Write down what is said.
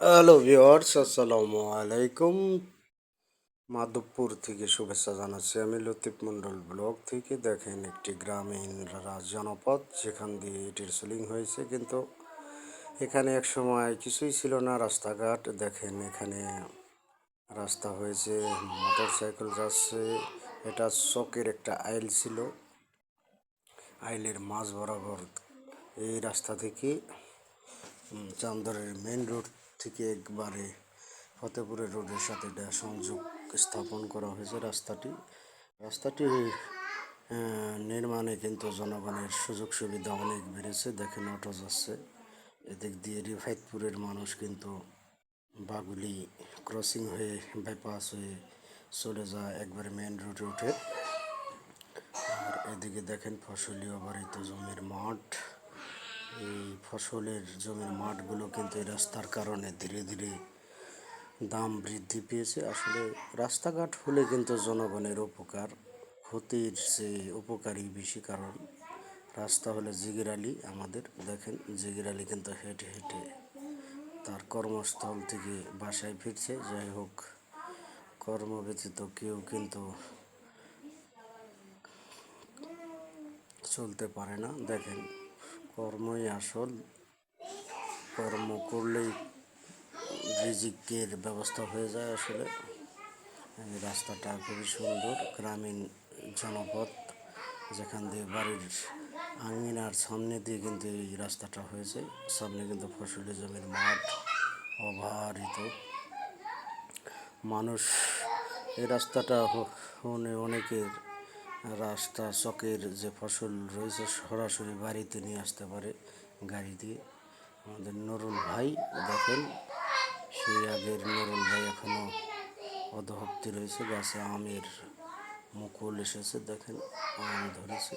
Hello viewers, আসসালামু আলাইকুম। মাধবপুর থেকে শুভেচ্ছা জানাচ্ছি। আমি লতিফ মণ্ডল ব্লগ থেকে। দেখেন একটি গ্রামীণ জনপদ, যেখান দিয়ে এটির সিলিং হয়েছে, কিন্তু এখানে এক সময় কিছুই ছিল না, রাস্তাঘাট। দেখেন এখানে রাস্তা হয়েছে, মোটর সাইকেল যাচ্ছে। এটা চকের একটা আইল ছিল, আইলের মাঝ বরাবর এই রাস্তা থেকে চান্দরের মেন রোড থেকে একবারে ফতেপুরের রোডের সাথে এটা সংযোগ স্থাপন করা হয়েছে। রাস্তাটি নির্মাণে কিন্তু জনগণের সুযোগ সুবিধা অনেক বেড়েছে। দেখেন অটো যাচ্ছে এদিক দিয়ে। রিফাইতপুরের মানুষ কিন্তু বাগুলি ক্রসিং হয়ে বাইপাস হয়ে চলে যায় একবারে মেন রোডে উঠে। আর এদিকে দেখেন ফসলীয় বাড়িতে জমির মাঠ। এই ফসলের জমির মাঠগুলো কিন্তু এই রাস্তার কারণে ধীরে ধীরে দাম বৃদ্ধি পেয়েছে। আসলে রাস্তাঘাট হলে কিন্তু জনগণের উপকার, ক্ষতির চেয়ে উপকারই বেশি। কারণ রাস্তা হলে জিগির আলী আমাদের, দেখেন জিগির আলী কিন্তু হেঁটে হেঁটে তার কর্মস্থল থেকে বাসায় ফিরছে। যাই হোক, কর্মব্যতীত কেউ কিন্তু চলতে পারে না। দেখেন কর্মই আসল, কর্ম করলেই রিজিকের ব্যবস্থা হয়ে যায়। আসলে এই রাস্তাটা খুবই সুন্দর, গ্রামীণ জনপদ, যেখান দিয়ে বাড়ির আঙিনার সামনে দিয়ে কিন্তু এই রাস্তাটা হয়েছে। সামনে কিন্তু ফসলি জমির মাঠ অবারিত মানুষ। এই রাস্তাটা হনে অনেকের রাস্তা চকের যে ফসল রয়েছে সরাসরি বাড়িতে নিয়ে আসতে পারে গাড়ি দিয়ে। আমাদের নুরুল ভাই, দেখেন সেই আগের নুরুল ভাই এখনও অধভক্তি রয়েছে। গাছে আমের মুকুল এসেছে, দেখেন আম ধরেছে।